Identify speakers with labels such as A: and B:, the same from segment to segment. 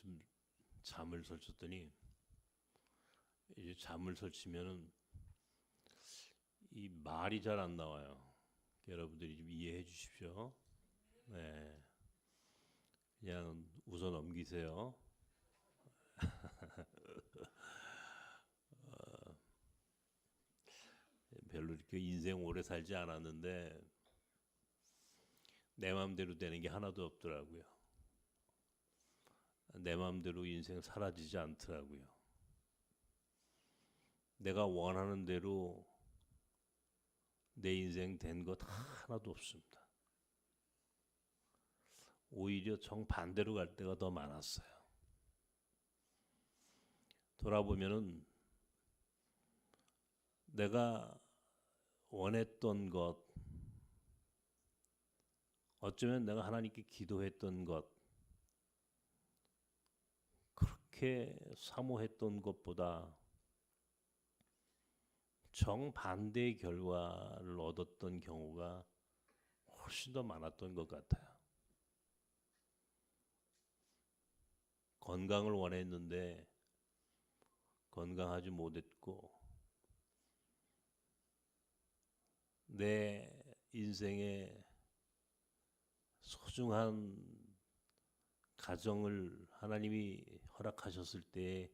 A: 요즘 잠을 설쳤더니 이제 잠을 설치면은 이 말이 잘 안 나와요. 여러분들이 좀 이해해 주십시오. 네, 그냥 웃어 넘기세요. 별로 이렇게 인생 오래 살지 않았는데 내 마음대로 되는 게 하나도 없더라고요. 내 마음대로 인생 사라지지 않더라고요. 내가 원하는 대로 내 인생 된 것 하나도 없습니다. 오히려 정반대로 갈 때가 더 많았어요. 돌아보면은 내가 원했던 것, 어쩌면 내가 하나님께 기도했던 것, 그렇게 사모했던 것보다 정반대의 결과를 얻었던 경우가 훨씬 더 많았던 것 같아요. 건강을 원했는데 건강하지 못했고, 내 인생의 소중한 가정을 하나님이 허락하셨을 때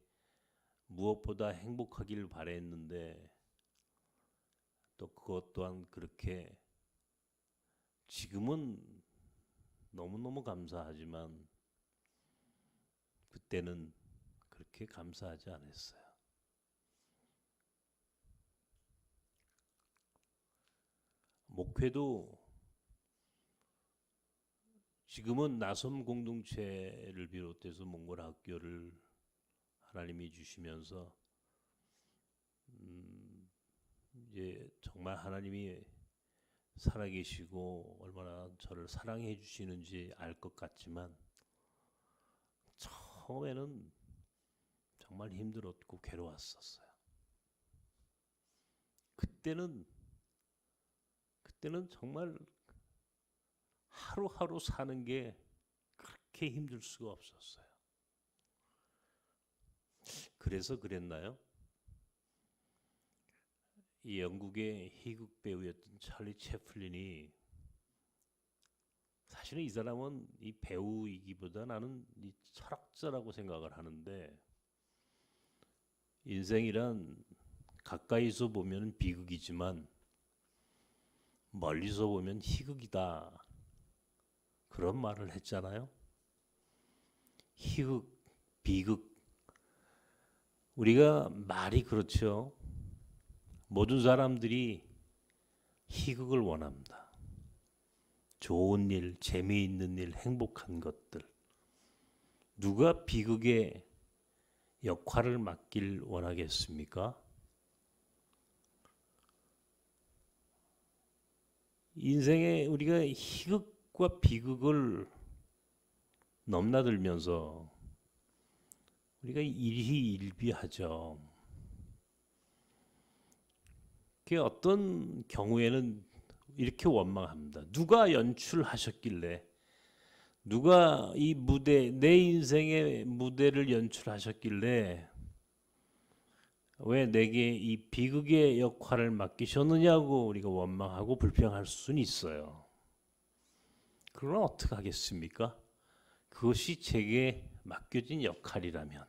A: 무엇보다 행복하길 바랬는데, 또 그것 또한 그렇게 지금은 너무너무 감사하지만 그때는 그렇게 감사하지 않았어요. 목회도 지금은 나섬 공동체를 비롯해서 몽골 학교를 하나님이 주시면서 이제 정말 하나님이 살아계시고 얼마나 저를 사랑해 주시는지 알 것 같지만, 처음에는 정말 힘들었고 괴로웠었어요. 그때는 정말 하루하루 사는 게 그렇게 힘들 수가 없었어요. 그래서 그랬나요? 이 영국의 희극 배우였던 찰리 채플린이, 사실은 이 사람은 이 배우이기보다 나는 이 철학자라고 생각을 하는데, 인생이란 가까이서 보면 비극이지만 멀리서 보면 희극이다, 그런 말을 했잖아요. 희극, 비극, 우리가 말이 그렇죠. 모든 사람들이 희극을 원합니다. 좋은 일, 재미있는 일, 행복한 것들. 누가 비극의 역할을 맡길 원하겠습니까? 인생에 우리가 희극과 비극을 넘나들면서 우리가 일희일비하죠. 그게 어떤 경우에는 이렇게 원망합니다. 누가 연출하셨길래, 누가 이 무대, 내 인생의 무대를 연출하셨길래 왜 내게 이 비극의 역할을 맡기셨느냐고 우리가 원망하고 불평할 수는 있어요. 그러나 어떻게 하겠습니까? 그것이 제게 맡겨진 역할이라면,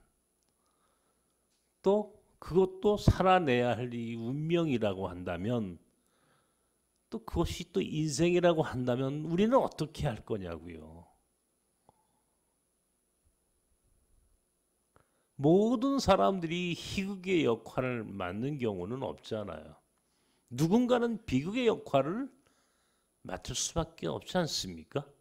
A: 또 그것도 살아내야 할 이 운명이라고 한다면, 또 그것이 또 인생이라고 한다면 우리는 어떻게 할 거냐고요. 모든 사람들이 희극의 역할을 맡는 경우는 없잖아요. 누군가는 비극의 역할을 맡을 수밖에 없지 않습니까?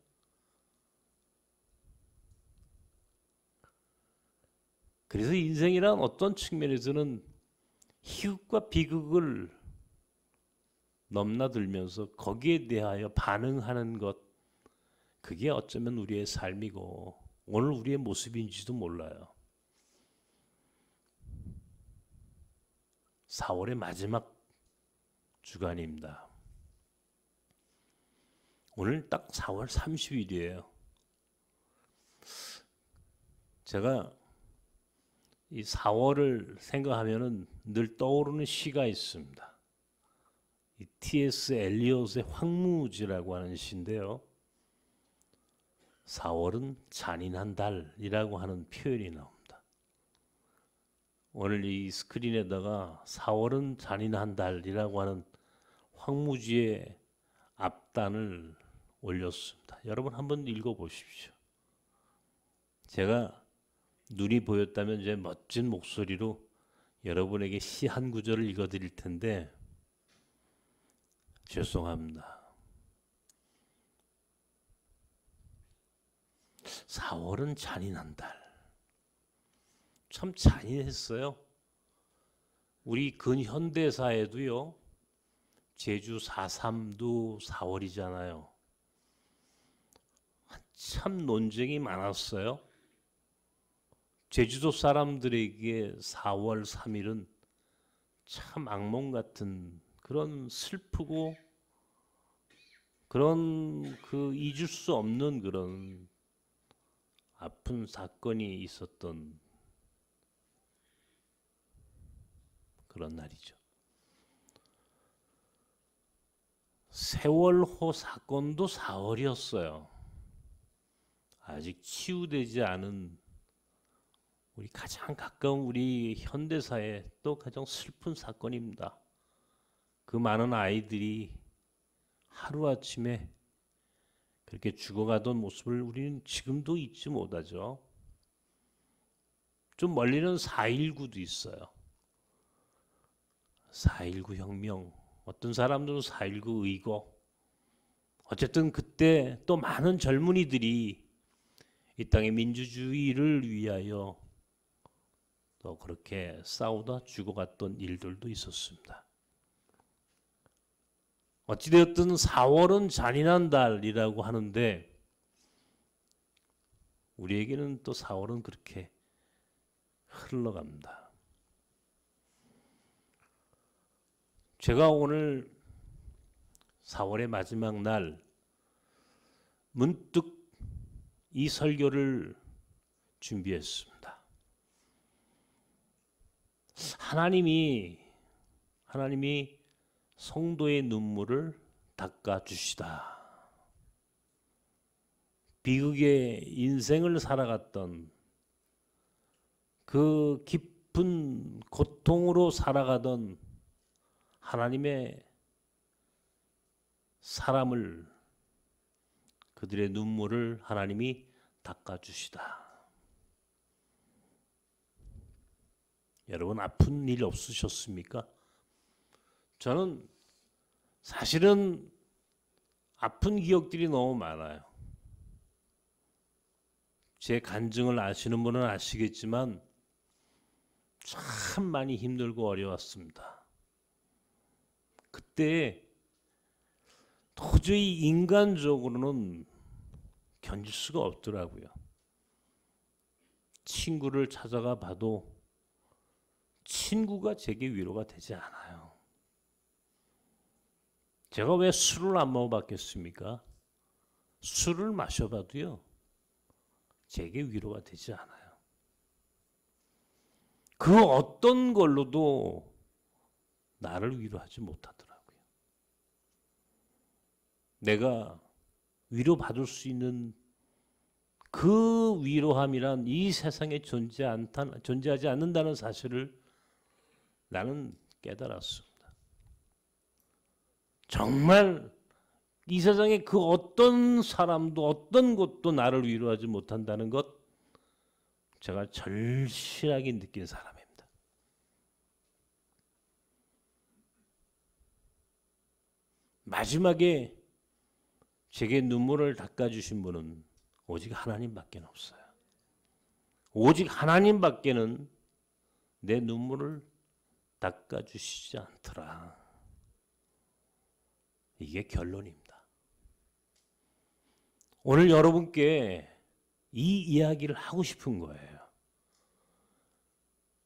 A: 그래서 인생이란 어떤 측면에서는 희극과 비극을 넘나들면서 거기에 대하여 반응하는 것, 그게 어쩌면 우리의 삶이고 오늘 우리의 모습인지도 몰라요. 4월의 마지막 주간입니다. 오늘 딱 4월 30일이에요. 제가 이 4월을 생각하면은 늘 떠오르는 시가 있습니다. 이 T.S. 엘리엇의 황무지라고 하는 시인데요. 4월은 잔인한 달이라고 하는 표현이 나옵니다. 오늘 이 스크린에다가 4월은 잔인한 달이라고 하는 황무지의 앞단을 올렸습니다. 여러분 한번 읽어보십시오. 제가 눈이 보였다면 제 멋진 목소리로 여러분에게 시 한 구절을 읽어드릴 텐데 죄송합니다. 4월은 잔인한 달. 참 잔인했어요. 우리 근현대사에도요. 제주 4.3도 4월이잖아요. 참 논쟁이 많았어요. 제주도 사람들에게 4월 3일은 참 악몽 같은 그런 슬프고 그런 그 잊을 수 없는 그런 아픈 사건이 있었던 그런 날이죠. 세월호 사건도 4월이었어요. 아직 치유되지 않은 우리 가장 가까운 우리 현대사의 또 가장 슬픈 사건입니다. 그 많은 아이들이 하루아침에 그렇게 죽어가던 모습을 우리는 지금도 잊지 못하죠. 좀 멀리는 4.19도 있어요. 4.19 혁명, 어떤 사람들은 4.19 의거. 어쨌든 그때 또 많은 젊은이들이 이 땅의 민주주의를 위하여 또 그렇게 싸우다 죽어갔던 일들도 있었습니다. 어찌되었든 4월은 잔인한 달이라고 하는데 우리에게는 또 4월은 그렇게 흘러갑니다. 제가 오늘 4월의 마지막 날 문득 이 설교를 준비했습니다. 하나님이 성도의 눈물을 닦아주시다. 비극의 인생을 살아갔던 그 깊은 고통으로 살아가던 하나님의 사람을 그들의 눈물을 하나님이 닦아주시다. 여러분 아픈 일 없으셨습니까? 저는 사실은 아픈 기억들이 너무 많아요. 제 간증을 아시는 분은 아시겠지만 참 많이 힘들고 어려웠습니다. 그때 도저히 인간적으로는 견딜 수가 없더라고요. 친구를 찾아가 봐도 친구가 제게 위로가 되지 않아요. 제가 왜 술을 안 먹어봤겠습니까? 술을 마셔봐도요, 제게 위로가 되지 않아요. 그 어떤 걸로도 나를 위로하지 못하더라고요. 내가 위로받을 수 있는 그 위로함이란 이 세상에 존재하지 않는다는 사실을 나는 깨달았습니다. 정말 이 세상에 그 어떤 사람도 어떤 것도 나를 위로하지 못한다는 것 제가 절실하게 느낀 사람입니다. 마지막에 제게 눈물을 닦아주신 분은 오직 하나님밖에 없어요. 오직 하나님밖에는 내 눈물을 닦아주시지 않더라. 이게 결론입니다. 오늘 여러분께 이 이야기를 하고 싶은 거예요.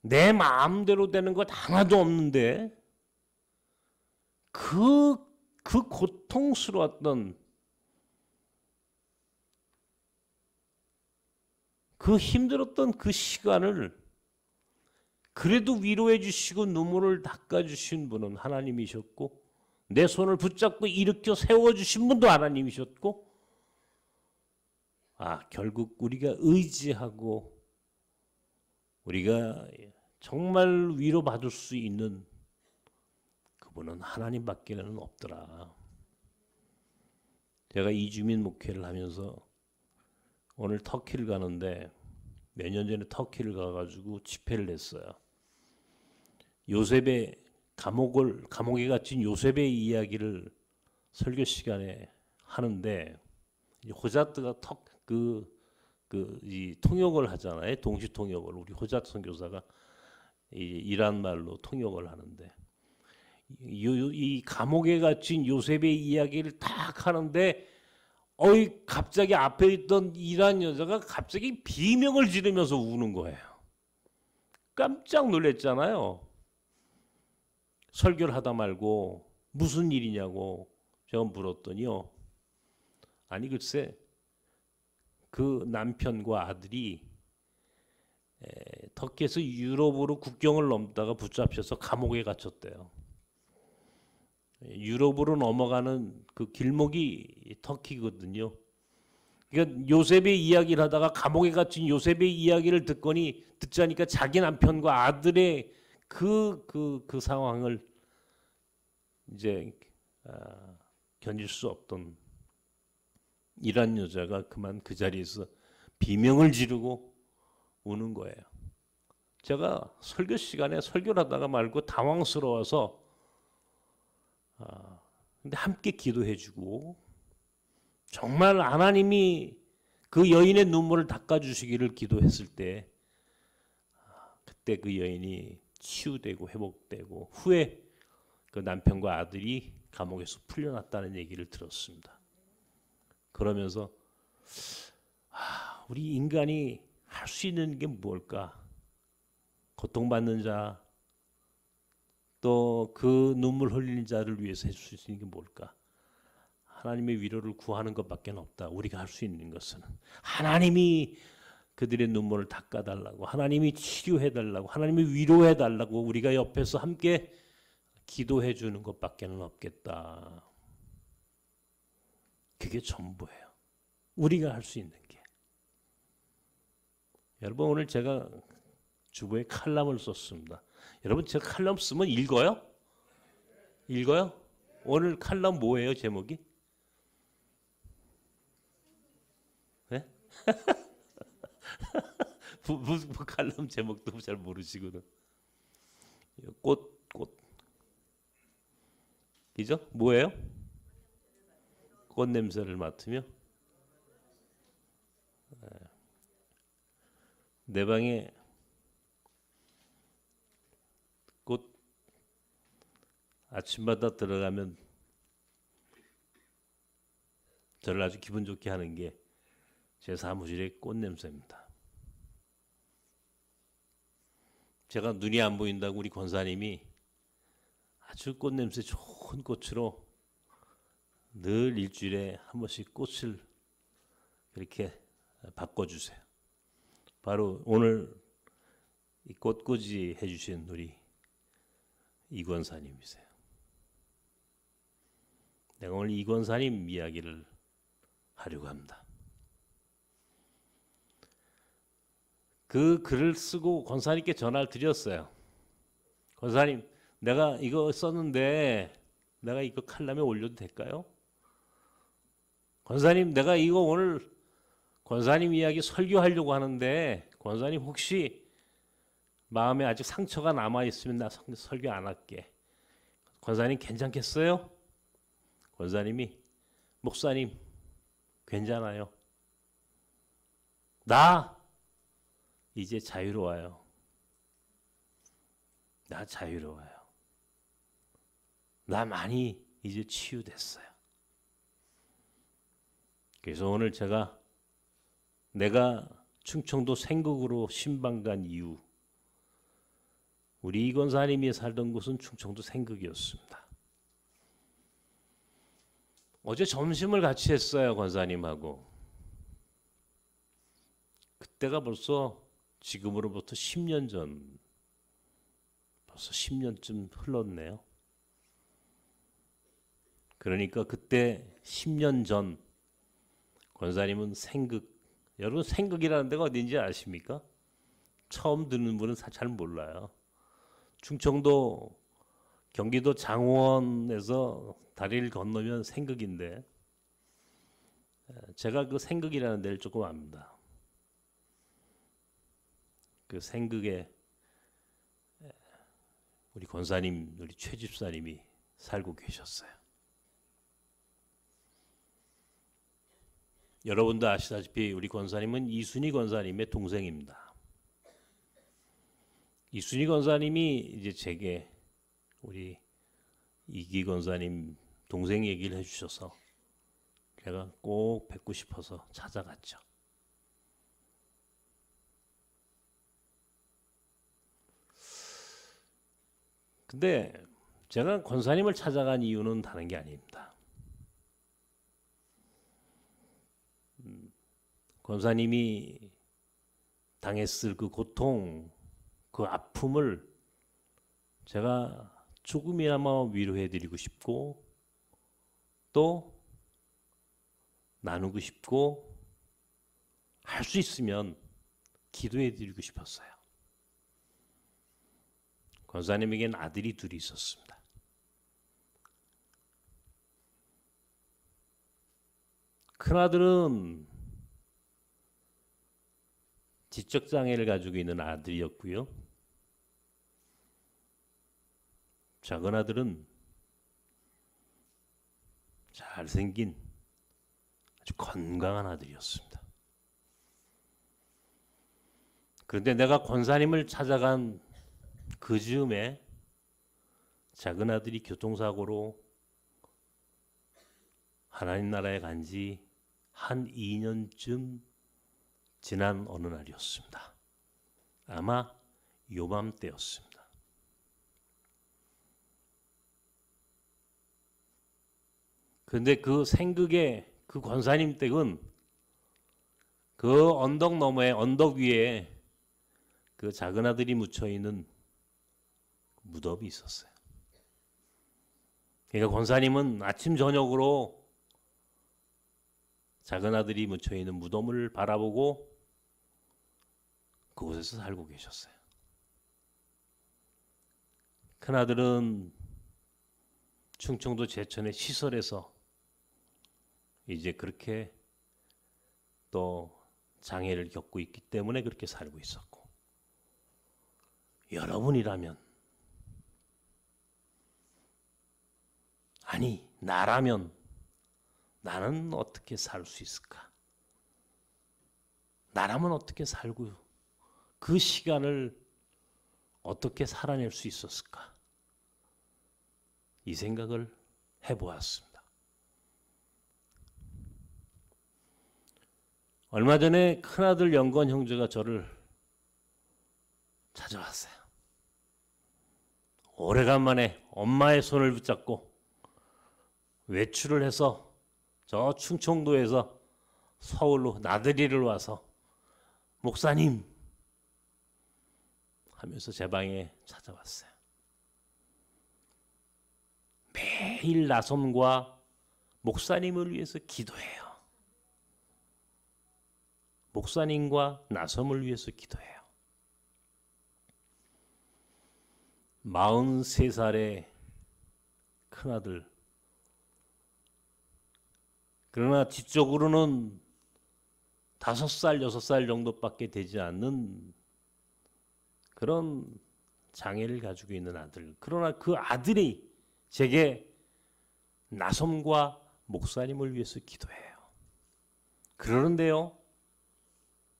A: 내 마음대로 되는 것 하나도 없는데 그 고통스러웠던 그 힘들었던 그 시간을 그래도 위로해 주시고 눈물을 닦아 주신 분은 하나님이셨고, 내 손을 붙잡고 일으켜 세워 주신 분도 하나님이셨고, 결국 우리가 의지하고 우리가 정말 위로받을 수 있는 그분은 하나님밖에는 없더라. 제가 이주민 목회를 하면서 오늘 터키를 가는데, 몇 년 전에 터키를 가가지고 집회를 했어요. 요셉의 감옥에 갇힌 요셉의 이야기를 설교 시간에 하는데, 호자트가 이 통역을 하잖아요. 동시 통역을 우리 호자트 선교사가 이란 말로 통역을 하는데, 이 감옥에 갇힌 요셉의 이야기를 딱 하는데, 갑자기 앞에 있던 이란 여자가 갑자기 비명을 지르면서 우는 거예요. 깜짝 놀랐잖아요. 설교를 하다 말고 무슨 일이냐고 제가 물었더니요. 아니 글쎄, 그 남편과 아들이 터키에서 유럽으로 국경을 넘다가 붙잡혀서 감옥에 갇혔대요. 유럽으로 넘어가는 그 길목이 터키거든요. 그러니까 요셉의 이야기를 하다가 감옥에 갇힌 요셉의 이야기를 듣자니까 자기 남편과 아들의 그 상황을 이제 견딜 수 없던 이란 여자가 그만 그 자리에서 비명을 지르고 우는 거예요. 제가 설교 시간에 설교를 하다가 말고 당황스러워서 근데 함께 기도해주고, 정말 하나님이 그 여인의 눈물을 닦아주시기를 기도했을 때, 그때 그 여인이 치유되고 회복되고, 후에 그 남편과 아들이 감옥에서 풀려났다는 얘기를 들었습니다. 그러면서 우리 인간이 할 수 있는 게 뭘까? 고통받는 자, 또 그 눈물 흘리는 자를 위해서 해줄 수 있는 게 뭘까? 하나님의 위로를 구하는 것밖에 없다. 우리가 할 수 있는 것은 하나님이 그들의 눈물을 닦아달라고, 하나님이 치료해달라고, 하나님이 위로해달라고 우리가 옆에서 함께 기도해 주는 것밖에 없겠다. 그게 전부예요. 우리가 할 수 있는 게. 여러분, 오늘 제가 주보에 칼럼을 썼습니다. 여러분, 제가 칼럼 쓰면 읽어요? 읽어요? 오늘 칼럼 뭐예요, 제목이? 네? 칼럼 제목도 잘 모르시거든. 꽃. 이죠? 뭐예요? 꽃 냄새를 맡으며. 내 방에 꽃 아침마다 들어가면 저를 아주 기분 좋게 하는 게 제 사무실의 꽃 냄새입니다. 제가 눈이 안 보인다고 우리 권사님이 아주 꽃 냄새 좋은 꽃으로 늘 일주일에 한 번씩 꽃을 이렇게 바꿔주세요. 바로 오늘 이 꽃꽂이 해주신 우리 이권사님이세요. 내가 오늘 이권사님 이야기를 하려고 합니다. 그 글을 쓰고 권사님께 전화를 드렸어요. 권사님, 내가 이거 썼는데 내가 이거 칼럼에 올려도 될까요? 권사님, 내가 이거 오늘 권사님 이야기 설교하려고 하는데 권사님 혹시 마음에 아직 상처가 남아있으면 나 설교 안 할게. 권사님 괜찮겠어요? 권사님이, 목사님 괜찮아요. 나 이제 자유로워요. 나 자유로워요. 나 많이 이제 치유됐어요. 그래서 오늘 내가 충청도 생극으로 신방 간 이유, 우리 이 권사님이 살던 곳은 충청도 생극이었습니다. 어제 점심을 같이 했어요, 권사님하고. 그때가 벌써 지금으로부터 10년 전, 벌써 10년쯤 흘렀네요. 그러니까 그때 10년 전 권사님은 생극, 여러분 생극이라는 데가 어딘지 아십니까? 처음 듣는 분은 잘 몰라요. 충청도 경기도 장원에서 다리를 건너면 생극인데 제가 그 생극이라는 데를 조금 압니다. 그 생극에 우리 권사님, 우리 최 집사님이 살고 계셨어요. 여러분도 아시다시피 우리 권사님은 이순희 권사님의 동생입니다. 이순희 권사님이 이제 제게 우리 이기 권사님 동생 얘기를 해주셔서 제가 꼭 뵙고 싶어서 찾아갔죠. 근데 제가 권사님을 찾아간 이유는 다른 게 아닙니다. 권사님이 당했을 그 고통, 그 아픔을 제가 조금이나마 위로해드리고 싶고 또 나누고 싶고 할 수 있으면 기도해드리고 싶었어요. 권사님에겐 아들이 둘이 있었습니다. 큰아들은 지적장애를 가지고 있는 아들이었고요. 작은아들은 잘생긴 아주 건강한 아들이었습니다. 그런데 내가 권사님을 찾아간 그 즈음에 작은아들이 교통사고로 하나님 나라에 간 지 한 2년쯤 지난 어느 날이었습니다. 아마 요맘때였습니다. 그런데 그 생극의 그 권사님 댁은 그 언덕 너머에 언덕 위에 그 작은 아들이 묻혀 있는 무덤이 있었어요. 그러니까 권사님은 아침 저녁으로 작은 아들이 묻혀 있는 무덤을 바라보고 그곳에서 살고 계셨어요. 큰 아들은 충청도 제천의 시설에서 이제 그렇게 또 장애를 겪고 있기 때문에 그렇게 살고 있었고, 여러분이라면, 아니 나라면 나는 어떻게 살 수 있을까? 나라면 어떻게 살고 그 시간을 어떻게 살아낼 수 있었을까? 이 생각을 해보았습니다. 얼마 전에 큰아들 영건 형제가 저를 찾아왔어요. 오래간만에 엄마의 손을 붙잡고 외출을 해서 저 충청도에서 서울로 나들이를 와서 목사님 하면서 제 방에 찾아왔어요. 매일 나섬과 목사님을 위해서 기도해요. 목사님과 나섬을 위해서 기도해요. 43살의 큰아들, 그러나 지적으로는 5살, 6살 정도밖에 되지 않는 그런 장애를 가지고 있는 아들. 그러나 그 아들이 제게 나섬과 목사님을 위해서 기도해요. 그러는데요,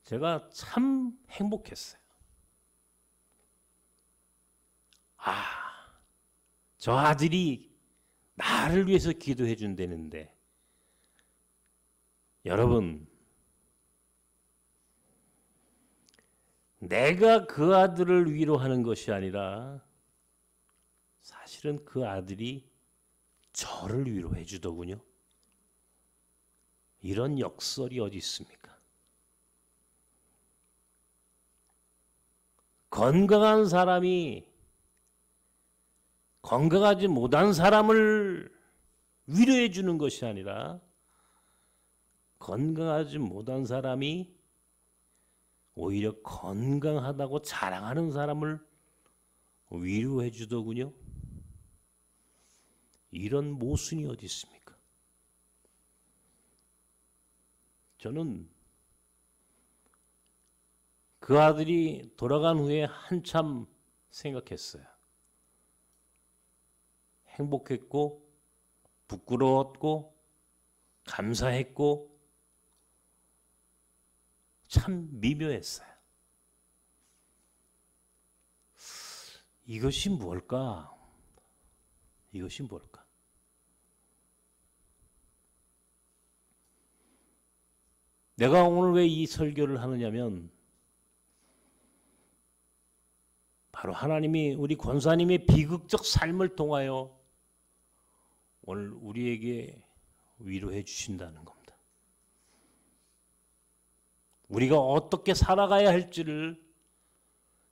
A: 제가 참 행복했어요. 저 아들이 나를 위해서 기도해 준다는데, 여러분, 내가 그 아들을 위로하는 것이 아니라 사실은 그 아들이 저를 위로해 주더군요. 이런 역설이 어디 있습니까? 건강한 사람이 건강하지 못한 사람을 위로해 주는 것이 아니라 건강하지 못한 사람이 오히려 건강하다고 자랑하는 사람을 위로해 주더군요. 이런 모순이 어디 있습니까? 저는 그 아들이 돌아간 후에 한참 생각했어요. 행복했고 부끄러웠고 감사했고 참 미묘했어요. 이것이 뭘까? 이것이 뭘까? 내가 오늘 왜 이 설교를 하느냐면 바로 하나님이 우리 권사님의 비극적 삶을 통하여 오늘 우리에게 위로해 주신다는 겁니다. 우리가 어떻게 살아가야 할지를,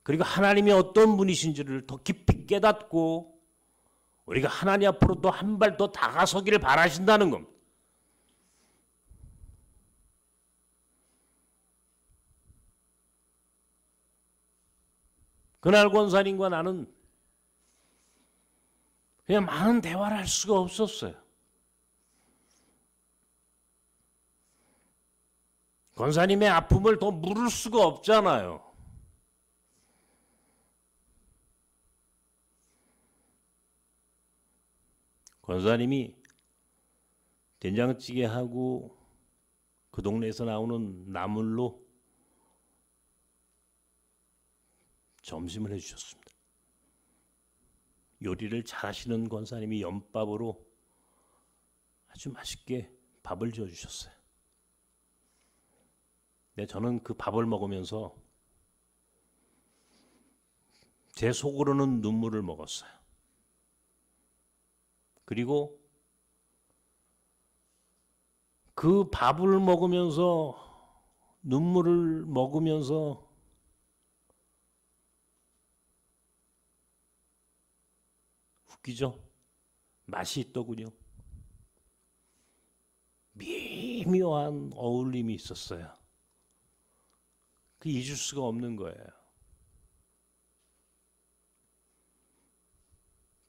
A: 그리고 하나님이 어떤 분이신지를 더 깊이 깨닫고 우리가 하나님 앞으로 또 한 발 더 다가서기를 바라신다는 겁니다. 그날 권사님과 나는 그냥 많은 대화를 할 수가 없었어요. 권사님의 아픔을 더 물을 수가 없잖아요. 권사님이 된장찌개하고 그 동네에서 나오는 나물로 점심을 해주셨습니다. 요리를 잘하시는 권사님이 연밥으로 아주 맛있게 밥을 지어주셨어요. 근데 저는 그 밥을 먹으면서 제 속으로는 눈물을 먹었어요. 그리고 그 밥을 먹으면서 눈물을 먹으면서 웃기죠? 맛이 있더군요. 미묘한 어울림이 있었어요. 그 잊을 수가 없는 거예요.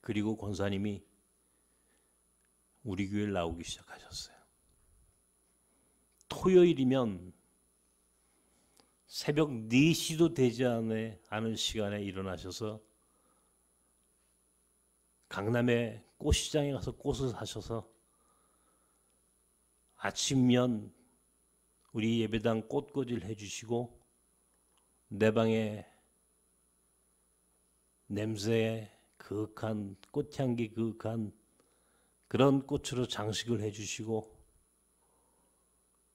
A: 그리고 권사님이 우리 교회를 나오기 시작하셨어요. 토요일이면 새벽 4시도 되지 않은 시간에 일어나셔서 강남의 꽃시장에 가서 꽃을 사셔서 아침면 우리 예배당 꽃꽂이를 해주시고 내 방에 냄새에 그윽한 꽃향기 그윽한 그런 꽃으로 장식을 해주시고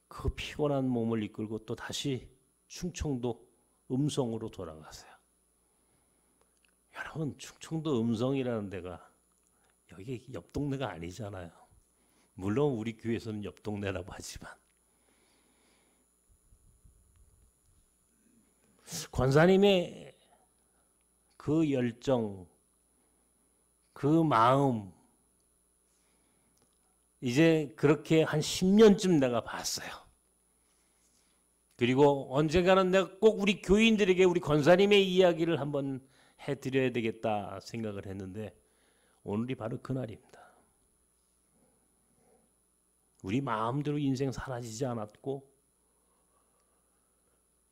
A: 그 피곤한 몸을 이끌고 또 다시 충청도 음성으로 돌아가세요. 여러분, 충청도 음성이라는 데가 여기 옆 동네가 아니잖아요. 물론 우리 교회에서는 옆 동네라고 하지만 권사님의 그 열정, 그 마음 이제 그렇게 한 10년쯤 내가 봤어요. 그리고 언젠가는 내가 꼭 우리 교인들에게 우리 권사님의 이야기를 한번 해드려야 되겠다 생각을 했는데 오늘이 바로 그날입니다. 우리 마음대로 인생 사라지지 않았고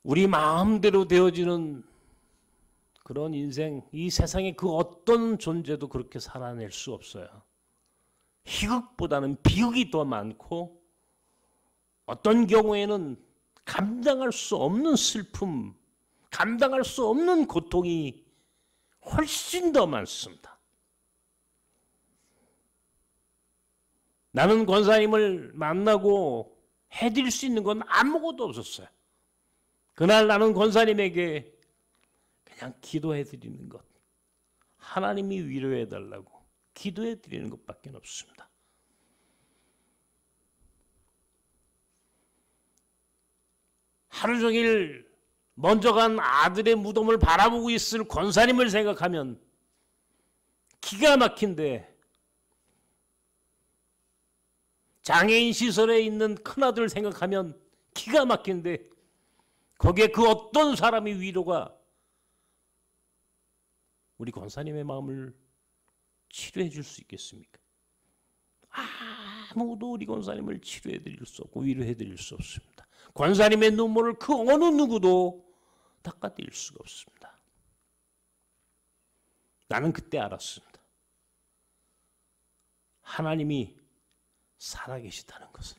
A: 우리 마음대로 되어지는 그런 인생, 이 세상에 그 어떤 존재도 그렇게 살아낼 수 없어요. 희극보다는 비극이 더 많고 어떤 경우에는 감당할 수 없는 슬픔, 감당할 수 없는 고통이 훨씬 더 많습니다. 나는 권사님을 만나고 해드릴 수 있는 건 아무것도 없었어요. 그날 나는 권사님에게 그냥 기도해드리는 것, 하나님이 위로해달라고 기도해드리는 것밖에 없습니다. 하루 종일 먼저 간 아들의 무덤을 바라보고 있을 권사님을 생각하면 기가 막힌데, 장애인 시설에 있는 큰아들 생각하면 기가 막힌데, 거기에 그 어떤 사람이 위로가 우리 권사님의 마음을 치료해 줄 수 있겠습니까? 아무도 우리 권사님을 치료해 드릴 수 없고 위로해 드릴 수 없습니다. 권사님의 눈물을 그 어느 누구도 닦아 드릴 수가 없습니다. 나는 그때 알았습니다. 하나님이 살아계시다는 것을.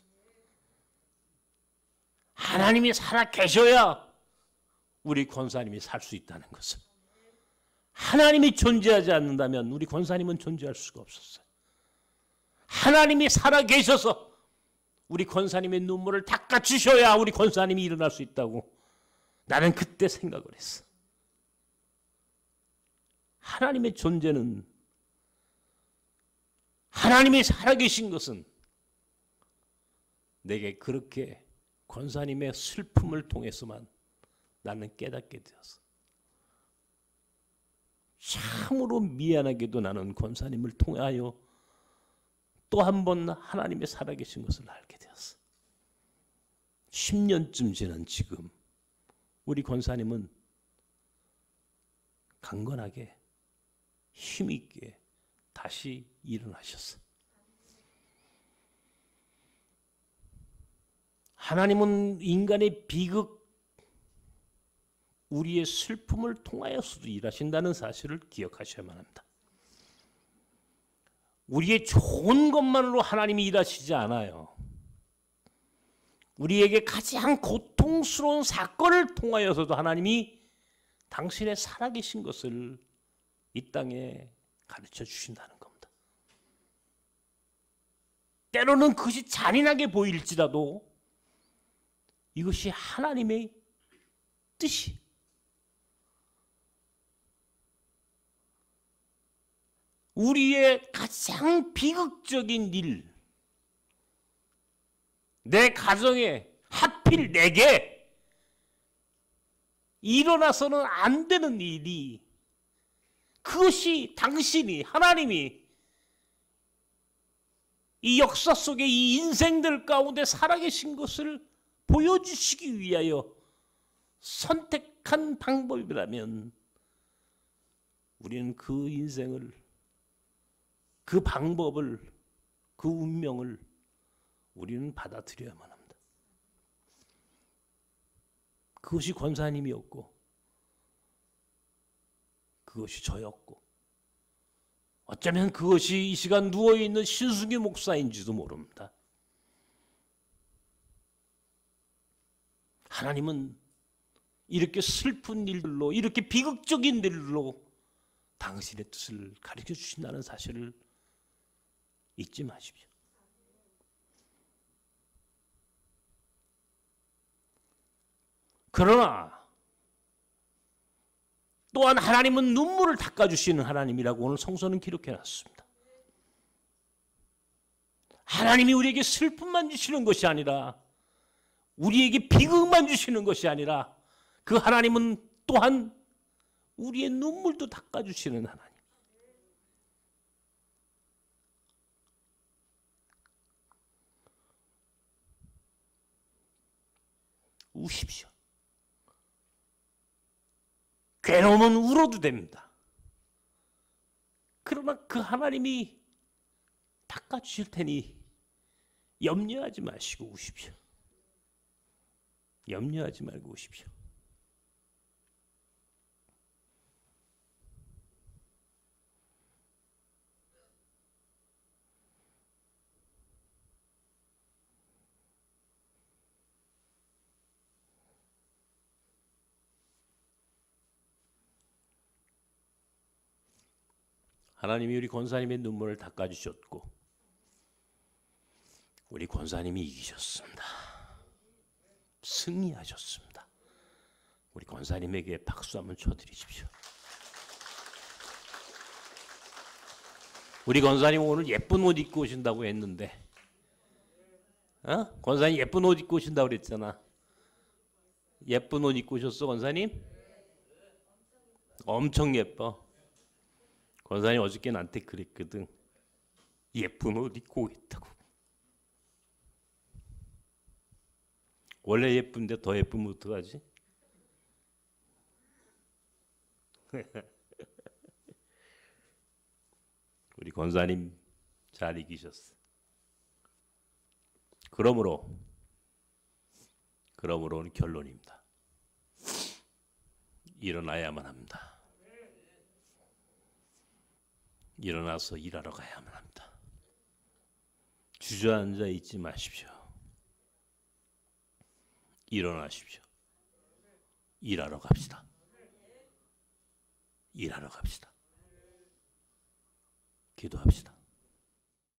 A: 하나님이 살아계셔야 우리 권사님이 살 수 있다는 것을. 하나님이 존재하지 않는다면 우리 권사님은 존재할 수가 없었어요. 하나님이 살아계셔서 우리 권사님의 눈물을 닦아주셔야 우리 권사님이 일어날 수 있다고 나는 그때 생각을 했어. 하나님의 존재는, 하나님이 살아계신 것은 내게 그렇게 권사님의 슬픔을 통해서만 나는 깨닫게 되었어. 참으로 미안하게도 나는 권사님을 통하여 또 한 번 하나님의 살아계신 것을 알게 되었어. 10년쯤 지난 지금 우리 권사님은 강건하게 힘있게 다시 일어나셨어. 하나님은 인간의 비극, 우리의 슬픔을 통하여서도 일하신다는 사실을 기억하셔야만 합니다. 우리의 좋은 것만으로 하나님이 일하시지 않아요. 우리에게 가장 고통스러운 사건을 통하여서도 하나님이 당신의 살아계신 것을 이 땅에 가르쳐 주신다는 겁니다. 때로는 그것이 잔인하게 보일지라도 이것이 하나님의 뜻이, 우리의 가장 비극적인 일, 내 가정에 하필 내게 일어나서는 안 되는 일이, 그것이 당신이, 하나님이 이 역사 속에 이 인생들 가운데 살아계신 것을 보여주시기 위하여 선택한 방법이라면 우리는 그 인생을, 그 방법을, 그 운명을 우리는 받아들여야만 합니다. 그것이 권사님이었고 그것이 저였고 어쩌면 그것이 이 시간 누워있는 신승규 목사인지도 모릅니다. 하나님은 이렇게 슬픈 일들로, 이렇게 비극적인 일들로 당신의 뜻을 가르쳐 주신다는 사실을 잊지 마십시오. 그러나 또한 하나님은 눈물을 닦아주시는 하나님이라고 오늘 성서는 기록해놨습니다. 하나님이 우리에게 슬픔만 주시는 것이 아니라, 우리에게 비극만 주시는 것이 아니라, 그 하나님은 또한 우리의 눈물도 닦아주시는 하나님. 우십시오. 괴로우면 울어도 됩니다. 그러나 그 하나님이 닦아주실 테니 염려하지 마시고 우십시오. 염려하지 말고 우십시오. 하나님이 우리 권사님의 눈물을 닦아주셨고 우리 권사님이 이기셨습니다. 승리하셨습니다. 우리 권사님에게 박수 한번 쳐드리십시오. 우리 권사님 오늘 예쁜 옷 입고 오신다고 했는데, 권사님 예쁜 옷 입고 오신다고 그랬잖아. 예쁜 옷 입고 오셨어, 권사님? 엄청 예뻐. 권사님 어저께 나한테 그랬거든. 예쁜 옷 입고 오겠다고. 원래 예쁜데 더 예쁘면 어떡하지? 우리 권사님 잘 이기셨어. 그러므로 결론입니다. 일어나야만 합니다. 일어나서 일하러 가야만 합니다. 주저앉아 있지 마십시오. 일어나십시오. 일하러 갑시다. 일하러 갑시다. 기도합시다.